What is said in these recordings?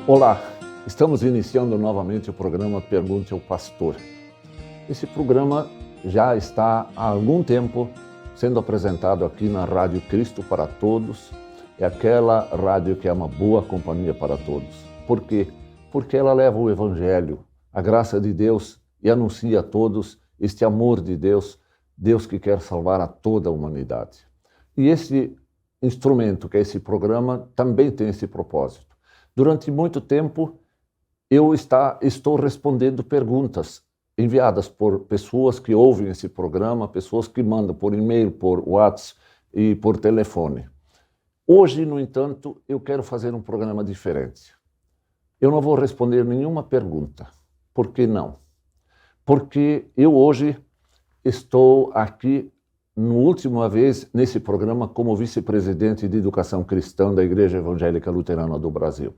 Olá, estamos iniciando novamente o programa Pergunte ao Pastor. Esse programa já está há algum tempo sendo apresentado aqui na Rádio Cristo para Todos. É aquela rádio que é uma boa companhia para todos. Por quê? Porque ela leva o Evangelho, a graça de Deus e anuncia a todos este amor de Deus, Deus que quer salvar a toda a humanidade. E esse instrumento, que é esse programa, também tem esse propósito. Durante muito tempo, eu estou respondendo perguntas enviadas por pessoas que ouvem esse programa, pessoas que mandam por e-mail, por WhatsApp e por telefone. Hoje, no entanto, eu quero fazer um programa diferente. Eu não vou responder nenhuma pergunta. Por que não? Porque eu hoje estou aqui, na última vez, nesse programa, como vice-presidente de Educação Cristã da Igreja Evangélica Luterana do Brasil.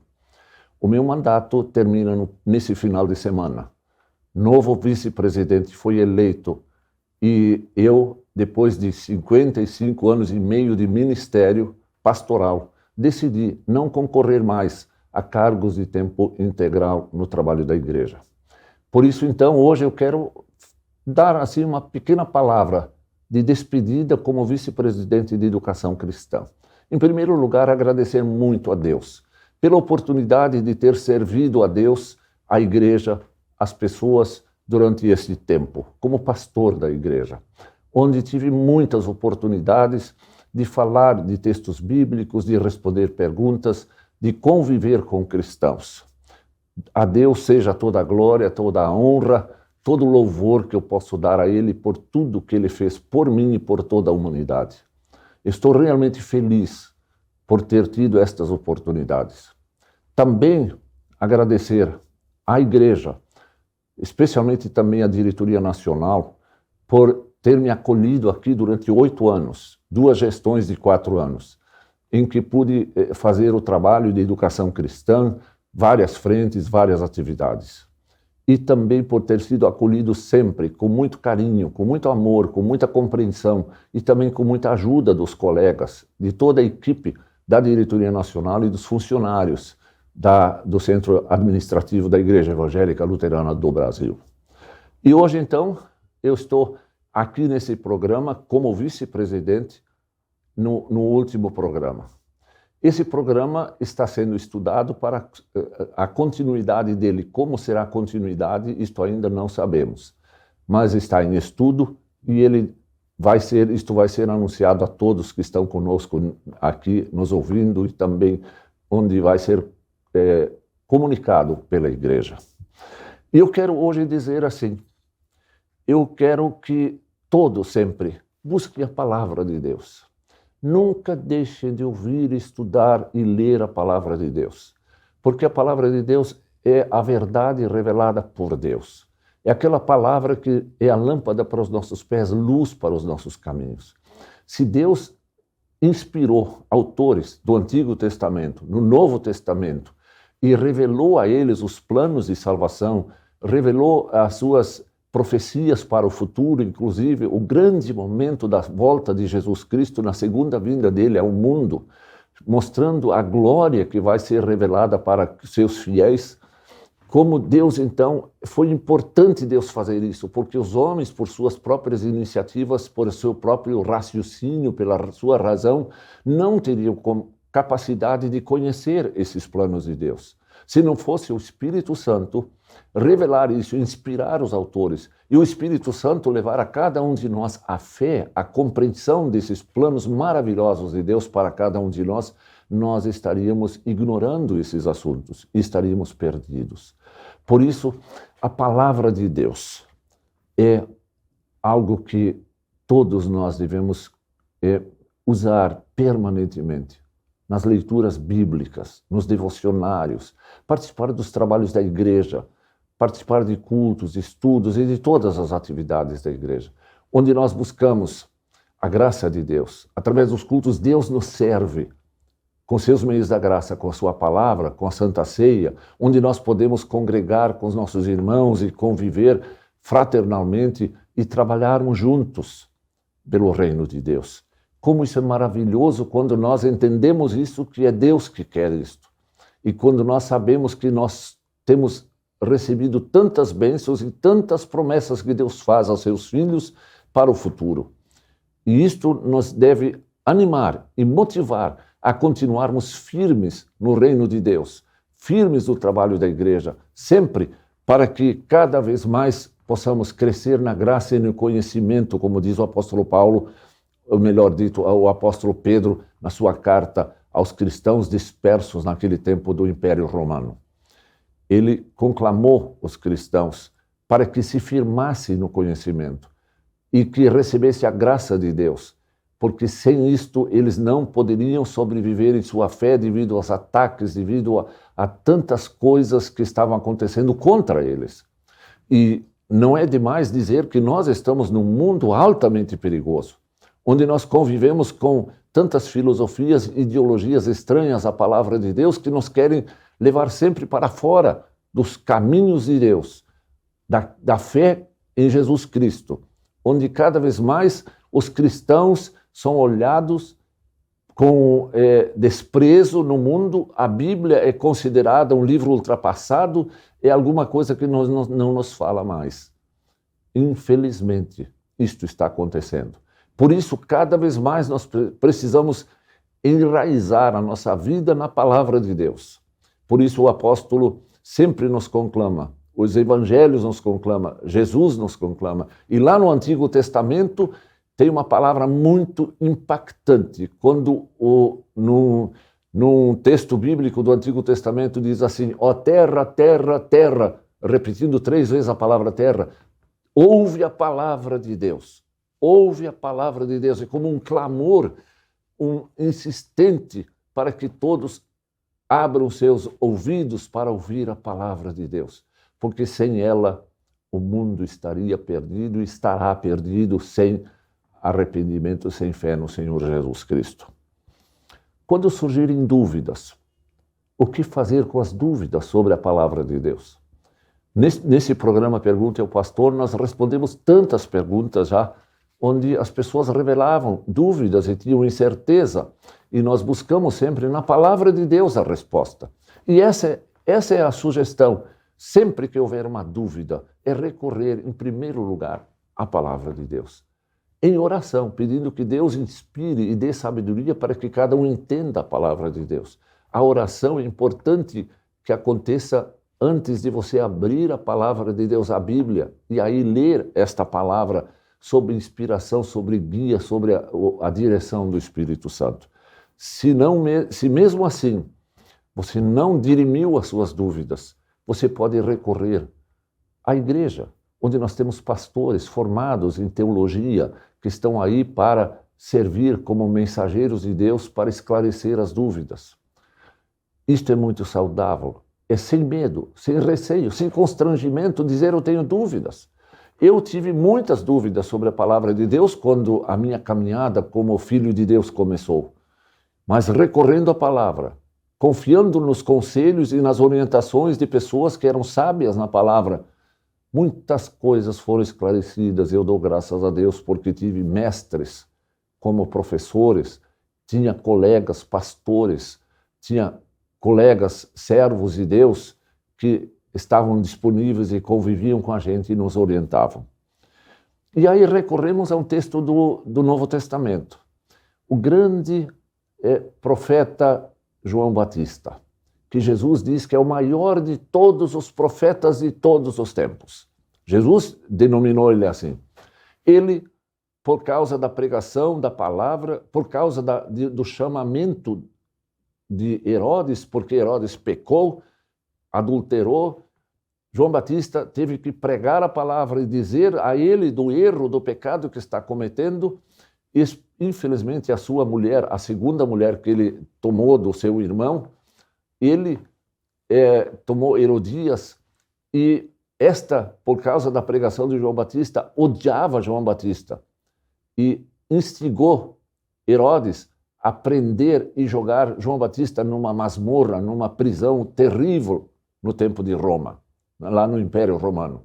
O meu mandato termina nesse final de semana. Novo vice-presidente foi eleito e eu, depois de 55 anos e meio de ministério pastoral, decidi não concorrer mais a cargos de tempo integral no trabalho da igreja. Por isso, então, hoje eu quero dar assim uma pequena palavra de despedida como vice-presidente de Educação Cristã. Em primeiro lugar, agradecer muito a Deus pela oportunidade de ter servido a Deus, a igreja, as pessoas durante esse tempo, como pastor da igreja, onde tive muitas oportunidades de falar de textos bíblicos, de responder perguntas, de conviver com cristãos. A Deus seja toda a glória, toda a honra, todo o louvor que eu posso dar a Ele por tudo que Ele fez por mim e por toda a humanidade. Estou realmente feliz por ter tido estas oportunidades. Também agradecer à igreja, especialmente também à diretoria nacional, por ter me acolhido aqui durante 8 anos, 2 gestões de 4 anos, em que pude fazer o trabalho de educação cristã, várias frentes, várias atividades. E também por ter sido acolhido sempre com muito carinho, com muito amor, com muita compreensão e também com muita ajuda dos colegas, de toda a equipe da diretoria nacional e dos funcionários do Centro Administrativo da Igreja Evangélica Luterana do Brasil. E hoje, então, eu estou aqui nesse programa como vice-presidente no último programa. Esse programa está sendo estudado para a continuidade dele. Como será a continuidade, isto ainda não sabemos. Mas está em estudo e isto vai ser anunciado a todos que estão conosco aqui, nos ouvindo, e também onde vai ser comunicado pela igreja. E eu quero hoje dizer assim, eu quero que todos sempre busquem a palavra de Deus. Nunca deixem de ouvir, estudar e ler a palavra de Deus, porque a palavra de Deus é a verdade revelada por Deus. É aquela palavra que é a lâmpada para os nossos pés, luz para os nossos caminhos. Se Deus inspirou autores do Antigo Testamento, no Novo Testamento, e revelou a eles os planos de salvação, revelou as suas profecias para o futuro, inclusive o grande momento da volta de Jesus Cristo na segunda vinda dele ao mundo, mostrando a glória que vai ser revelada para seus fiéis. Como Deus, então, foi importante Deus fazer isso, porque os homens, por suas próprias iniciativas, por seu próprio raciocínio, pela sua razão, não teriam capacidade de conhecer esses planos de Deus. Se não fosse o Espírito Santo revelar isso, inspirar os autores, e o Espírito Santo levar a cada um de nós a fé, a compreensão desses planos maravilhosos de Deus para cada um de nós, nós estaríamos ignorando esses assuntos, estaríamos perdidos. Por isso, a palavra de Deus é algo que todos nós devemos usar permanentemente. Nas leituras bíblicas, nos devocionários, participar dos trabalhos da igreja, participar de cultos, estudos e de todas as atividades da igreja, onde nós buscamos a graça de Deus. Através dos cultos, Deus nos serve com seus meios da graça, com a sua palavra, com a Santa Ceia, onde nós podemos congregar com os nossos irmãos e conviver fraternalmente e trabalharmos juntos pelo reino de Deus. Como isso é maravilhoso quando nós entendemos isso, que é Deus que quer isto. E quando nós sabemos que nós temos recebido tantas bênçãos e tantas promessas que Deus faz aos seus filhos para o futuro. E isto nos deve animar e motivar a continuarmos firmes no reino de Deus, firmes no trabalho da igreja, sempre para que cada vez mais possamos crescer na graça e no conhecimento, como diz o apóstolo Paulo, ou melhor dito, o apóstolo Pedro, na sua carta aos cristãos dispersos naquele tempo do Império Romano. Ele conclamou os cristãos para que se firmassem no conhecimento e que recebessem a graça de Deus, porque sem isto eles não poderiam sobreviver em sua fé devido aos ataques, devido a tantas coisas que estavam acontecendo contra eles. E não é demais dizer que nós estamos num mundo altamente perigoso, onde nós convivemos com tantas filosofias e ideologias estranhas à palavra de Deus que nos querem levar sempre para fora dos caminhos de Deus, da fé em Jesus Cristo, onde cada vez mais os cristãos são olhados com desprezo no mundo. A Bíblia é considerada um livro ultrapassado, é alguma coisa que não nos fala mais. Infelizmente, isto está acontecendo. Por isso, cada vez mais nós precisamos enraizar a nossa vida na palavra de Deus. Por isso o apóstolo sempre nos conclama, os evangelhos nos conclamam, Jesus nos conclama. E lá no Antigo Testamento tem uma palavra muito impactante, quando num texto bíblico do Antigo Testamento diz assim: ó terra, terra, terra, repetindo 3 vezes a palavra terra, ouve a palavra de Deus. Ouve a palavra de Deus, é como um clamor, insistente, para que todos abram seus ouvidos para ouvir a palavra de Deus. Porque sem ela, o mundo estaria perdido e estará perdido sem arrependimento, sem fé no Senhor Jesus Cristo. Quando surgirem dúvidas, o que fazer com as dúvidas sobre a palavra de Deus? Nesse programa Pergunte ao Pastor, nós respondemos tantas perguntas já, onde as pessoas revelavam dúvidas e tinham incerteza, e nós buscamos sempre na palavra de Deus a resposta. E essa é a sugestão. Sempre que houver uma dúvida, é recorrer, em primeiro lugar, à palavra de Deus. Em oração, pedindo que Deus inspire e dê sabedoria para que cada um entenda a palavra de Deus. A oração é importante que aconteça antes de você abrir a palavra de Deus, a Bíblia, e aí ler esta palavra sob inspiração, sobre guia, sobre a direção do Espírito Santo. Se mesmo assim você não dirimiu as suas dúvidas, você pode recorrer à igreja, onde nós temos pastores formados em teologia, que estão aí para servir como mensageiros de Deus para esclarecer as dúvidas. Isto é muito saudável, é sem medo, sem receio, sem constrangimento dizer eu tenho dúvidas. Eu tive muitas dúvidas sobre a palavra de Deus quando a minha caminhada como filho de Deus começou. Mas recorrendo à palavra, confiando nos conselhos e nas orientações de pessoas que eram sábias na palavra, muitas coisas foram esclarecidas. Eu dou graças a Deus porque tive mestres como professores, tinha colegas pastores, tinha colegas servos de Deus que estavam disponíveis e conviviam com a gente e nos orientavam. E aí recorremos a um texto do Novo Testamento. O grande profeta João Batista, que Jesus diz que é o maior de todos os profetas de todos os tempos. Jesus denominou ele assim. Ele, por causa da pregação da palavra, por causa do chamamento de Herodes, porque Herodes pecou, adulterou, João Batista teve que pregar a palavra e dizer a ele do erro, do pecado que está cometendo. E, infelizmente, a sua mulher, a segunda mulher que ele tomou do seu irmão, ele tomou Herodias, e esta, por causa da pregação de João Batista, odiava João Batista e instigou Herodes a prender e jogar João Batista numa masmorra, numa prisão terrível no tempo de Roma, lá no Império Romano.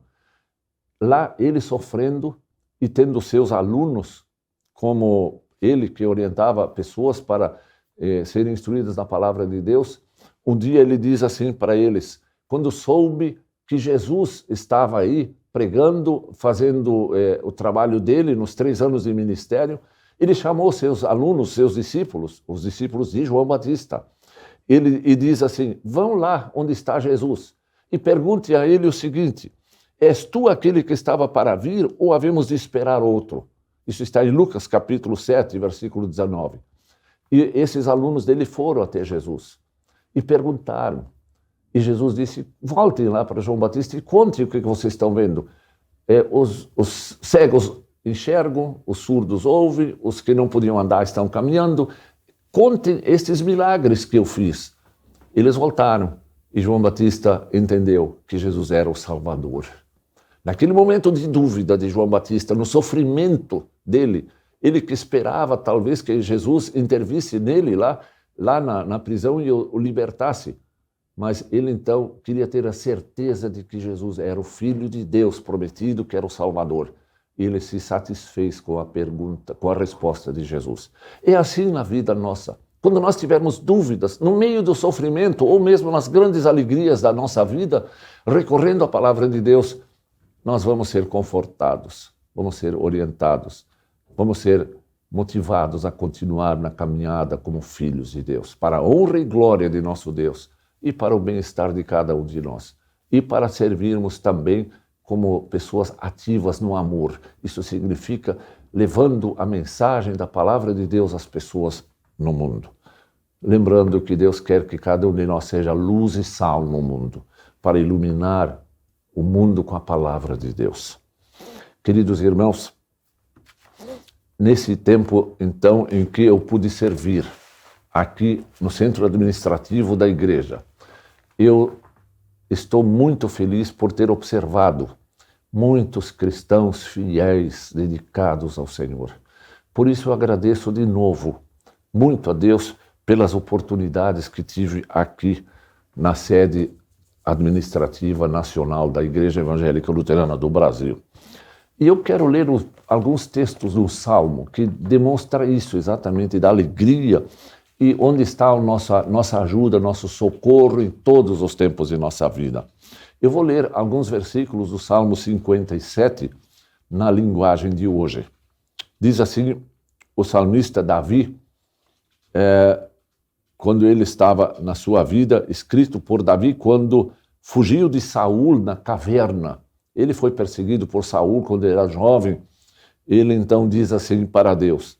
Lá ele sofrendo e tendo seus alunos, como ele que orientava pessoas para serem instruídas na palavra de Deus, Um dia ele diz assim para eles, quando soube que Jesus estava aí pregando, fazendo o trabalho dele nos 3 anos de ministério, ele chamou seus alunos, seus discípulos, os discípulos de João Batista. E diz assim, vão lá onde está Jesus e pergunte a ele o seguinte, és tu aquele que estava para vir ou havemos de esperar outro? Isso está em Lucas capítulo 7, versículo 19. E esses alunos dele foram até Jesus e perguntaram. E Jesus disse, voltem lá para João Batista e contem o que vocês estão vendo. Os cegos enxergam, os surdos ouvem, os que não podiam andar estão caminhando. Contem estes milagres que eu fiz. Eles voltaram e João Batista entendeu que Jesus era o Salvador. Naquele momento de dúvida de João Batista, no sofrimento dele, ele que esperava talvez que Jesus intervisse nele lá na prisão e o libertasse. Mas ele então queria ter a certeza de que Jesus era o Filho de Deus prometido, que era o Salvador. E ele se satisfez com a pergunta, com a resposta de Jesus. É assim na vida nossa. Quando nós tivermos dúvidas, no meio do sofrimento, ou mesmo nas grandes alegrias da nossa vida, recorrendo à palavra de Deus, nós vamos ser confortados, vamos ser orientados, vamos ser motivados a continuar na caminhada como filhos de Deus, para a honra e glória de nosso Deus e para o bem-estar de cada um de nós. E para servirmos também como pessoas ativas no amor. Isso significa levando a mensagem da palavra de Deus às pessoas no mundo. Lembrando que Deus quer que cada um de nós seja luz e sal no mundo, para iluminar o mundo com a palavra de Deus. Queridos irmãos, nesse tempo, então, em que eu pude servir aqui no centro administrativo da igreja, eu estou muito feliz por ter observado muitos cristãos fiéis, dedicados ao Senhor. Por isso eu agradeço de novo muito a Deus pelas oportunidades que tive aqui na sede administrativa nacional da Igreja Evangélica Luterana do Brasil. E eu quero ler alguns textos do Salmo que demonstram isso exatamente, da alegria e onde está a nossa ajuda, nosso socorro em todos os tempos de nossa vida. Eu vou ler alguns versículos do Salmo 57 na linguagem de hoje. Diz assim o salmista Davi, quando ele estava na sua vida, escrito por Davi, quando fugiu de Saul na caverna. Ele foi perseguido por Saul quando era jovem. Ele então diz assim para Deus,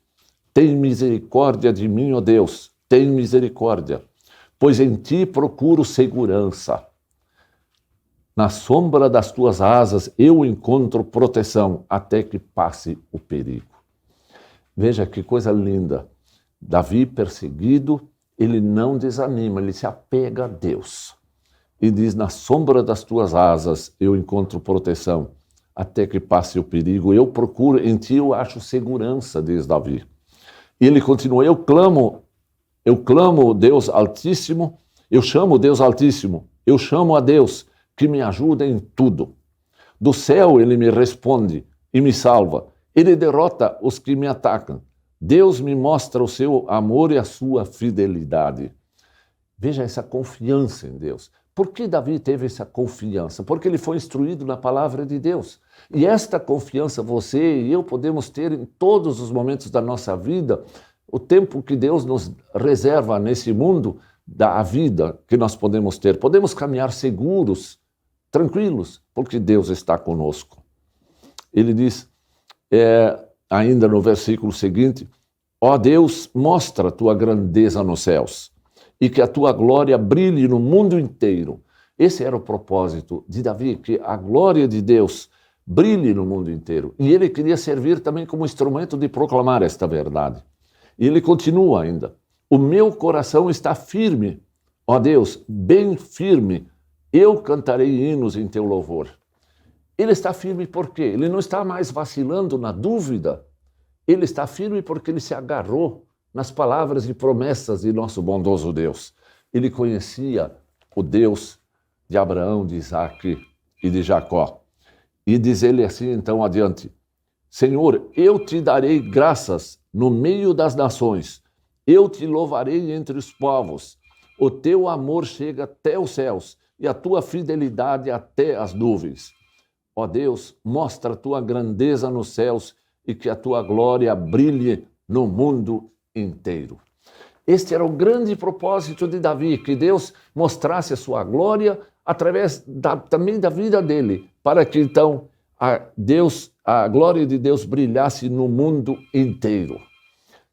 tem misericórdia de mim, ó Deus, tem misericórdia, pois em ti procuro segurança. Na sombra das tuas asas eu encontro proteção até que passe o perigo. Veja que coisa linda. Davi, perseguido, ele não desanima, ele se apega a Deus. E diz, na sombra das tuas asas eu encontro proteção até que passe o perigo. Eu procuro, em ti eu acho segurança, diz Davi. E ele continua, eu clamo Deus Altíssimo, eu chamo Deus Altíssimo, eu chamo a Deus que me ajuda em tudo. Do céu ele me responde e me salva. Ele derrota os que me atacam. Deus me mostra o seu amor e a sua fidelidade. Veja essa confiança em Deus. Por que Davi teve essa confiança? Porque ele foi instruído na palavra de Deus. E esta confiança você e eu podemos ter em todos os momentos da nossa vida, o tempo que Deus nos reserva nesse mundo, da vida que nós podemos ter. Podemos caminhar seguros, tranquilos, porque Deus está conosco. Ele diz, ainda no versículo seguinte, ó Deus, mostra a tua grandeza nos céus e que a tua glória brilhe no mundo inteiro. Esse era o propósito de Davi, que a glória de Deus brilhe no mundo inteiro. E ele queria servir também como instrumento de proclamar esta verdade. E ele continua ainda, o meu coração está firme, ó Deus, bem firme, eu cantarei hinos em teu louvor. Ele está firme por quê? Ele não está mais vacilando na dúvida. Ele está firme porque ele se agarrou nas palavras e promessas de nosso bondoso Deus. Ele conhecia o Deus de Abraão, de Isaque e de Jacó. E diz ele assim então adiante, Senhor, eu te darei graças no meio das nações, eu te louvarei entre os povos, O teu amor chega até os céus e a tua fidelidade até as nuvens. Ó Deus, mostra a tua grandeza nos céus e que a tua glória brilhe no mundo inteiro. Este era o grande propósito de Davi, que Deus mostrasse a sua glória através também da vida dele, para que então a glória de Deus brilhasse no mundo inteiro.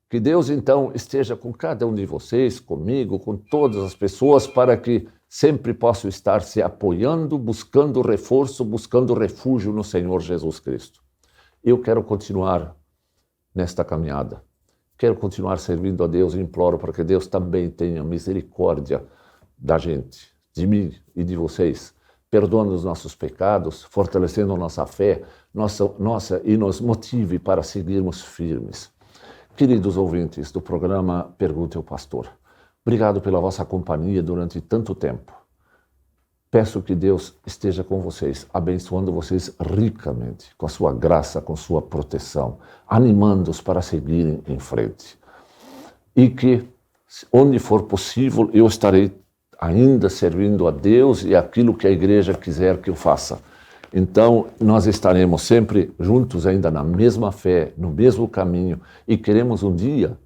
Que Deus então esteja com cada um de vocês, comigo, com todas as pessoas, para que sempre possam estar se apoiando, buscando reforço, buscando refúgio no Senhor Jesus Cristo. Eu quero continuar nesta caminhada. Quero continuar servindo a Deus e imploro para que Deus também tenha misericórdia da gente, de mim e de vocês, perdoando os nossos pecados, fortalecendo a nossa fé, e nos motive para seguirmos firmes. Queridos ouvintes do programa Pergunte ao Pastor, obrigado pela vossa companhia durante tanto tempo. Peço que Deus esteja com vocês, abençoando vocês ricamente, com a sua graça, com sua proteção, animando-os para seguirem em frente. E que, onde for possível, eu estarei ainda servindo a Deus e aquilo que a igreja quiser que eu faça. Então, nós estaremos sempre juntos, ainda na mesma fé, no mesmo caminho, e queremos um dia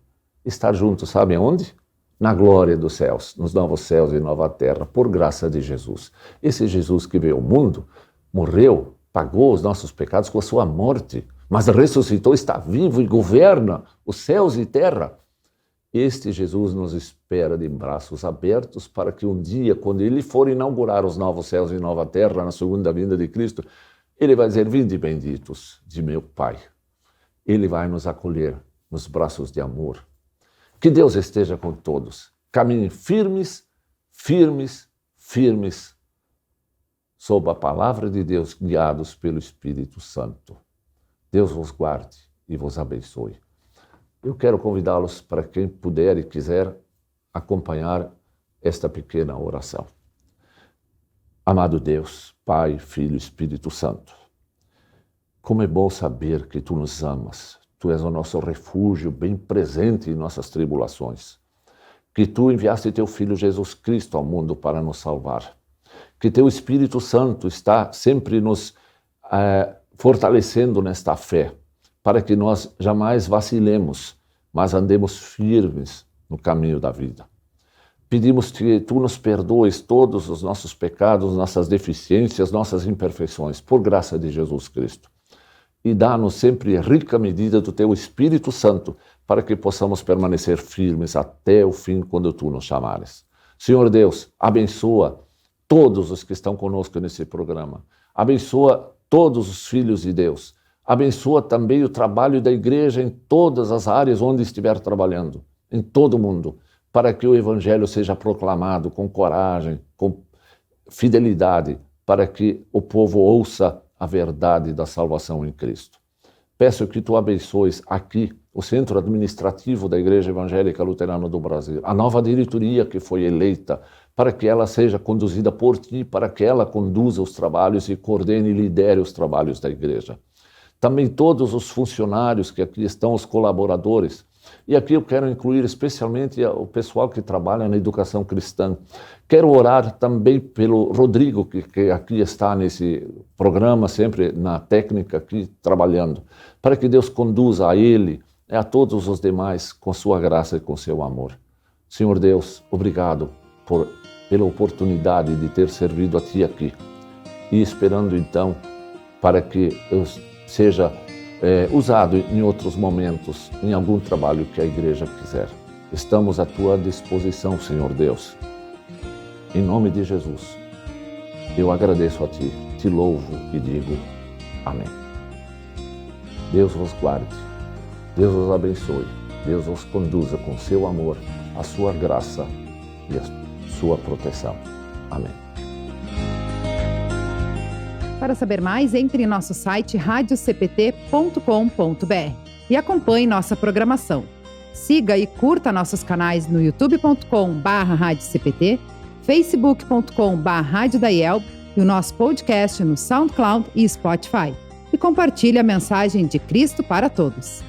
estar juntos, sabem onde? Na glória dos céus, nos novos céus e nova terra, por graça de Jesus. Esse Jesus que veio ao mundo, morreu, pagou os nossos pecados com a sua morte, mas ressuscitou, está vivo e governa os céus e terra. Este Jesus nos espera de braços abertos para que um dia, quando Ele for inaugurar os novos céus e nova terra, na segunda vinda de Cristo, Ele vai dizer, vinde benditos de meu Pai. Ele vai nos acolher nos braços de amor. Que Deus esteja com todos. Caminhem firmes, firmes, firmes, sob a palavra de Deus, guiados pelo Espírito Santo. Deus vos guarde e vos abençoe. Eu quero convidá-los para quem puder e quiser acompanhar esta pequena oração. Amado Deus, Pai, Filho e Espírito Santo, como é bom saber que Tu nos amas. Tu és o nosso refúgio bem presente em nossas tribulações. Que Tu enviaste Teu Filho Jesus Cristo ao mundo para nos salvar. Que Teu Espírito Santo está sempre nos fortalecendo nesta fé, para que nós jamais vacilemos, mas andemos firmes no caminho da vida. Pedimos que Tu nos perdoes todos os nossos pecados, nossas deficiências, nossas imperfeições, por graça de Jesus Cristo. E dá-nos sempre rica medida do Teu Espírito Santo, para que possamos permanecer firmes até o fim, quando Tu nos chamares. Senhor Deus, abençoa todos os que estão conosco nesse programa. Abençoa todos os filhos de Deus. Abençoa também o trabalho da igreja em todas as áreas onde estiver trabalhando, em todo o mundo, para que o Evangelho seja proclamado com coragem, com fidelidade, para que o povo ouça a verdade da salvação em Cristo. Peço que Tu abençoes aqui o Centro Administrativo da Igreja Evangélica Luterana do Brasil, a nova diretoria que foi eleita, para que ela seja conduzida por Ti, para que ela conduza os trabalhos e coordene e lidere os trabalhos da igreja. Também todos os funcionários que aqui estão, os colaboradores. E aqui eu quero incluir especialmente o pessoal que trabalha na educação cristã. Quero orar também pelo Rodrigo, que aqui está nesse programa, sempre na técnica aqui trabalhando, para que Deus conduza a ele e a todos os demais com sua graça e com seu amor. Senhor Deus, obrigado pela oportunidade de ter servido a Ti aqui. E esperando então para que eu seja usado em outros momentos, em algum trabalho que a igreja quiser. Estamos à Tua disposição, Senhor Deus. Em nome de Jesus, eu agradeço a Ti, Te louvo e digo amém. Deus vos guarde, Deus vos abençoe, Deus vos conduza com seu amor, a sua graça e a sua proteção. Amém. Para saber mais, entre em nosso site radiocpt.com.br e acompanhe nossa programação. Siga e curta nossos canais no youtube.com/radiocpt, facebook.com/radiodaiel e o nosso podcast no SoundCloud e Spotify. E compartilhe a mensagem de Cristo para todos.